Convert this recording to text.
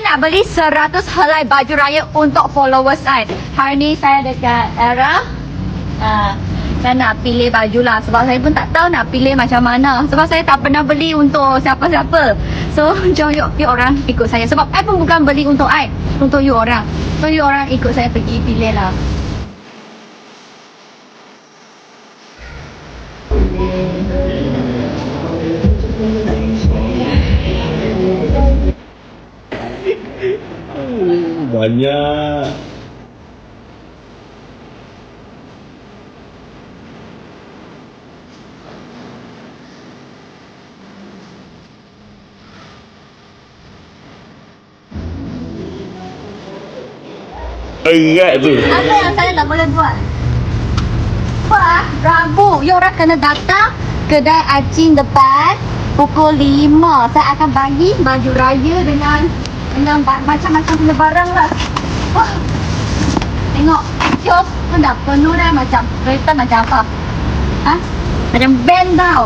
nak beli 100 helai baju raya untuk followers saya. Hari ni saya dekat Era. Saya nak pilih baju lah sebab saya pun tak tahu nak pilih macam mana. Sebab saya tak pernah beli untuk siapa-siapa. So, jom yuk orang ikut saya. Sebab saya pun bukan beli untuk saya, untuk you orang. So, you orang ikut saya pergi pilih lah. Banyak. Berat tu. Apa yang saya tak boleh buat? Apa? Rabu, you orang kena datang kedai Acing depan pukul 5. Saya akan bagi baju raya dengan macam-macam punya barang lah. Wah. Tengok, kios pun dah penuh dah macam kereta macam apa? Ha? Macam band tau.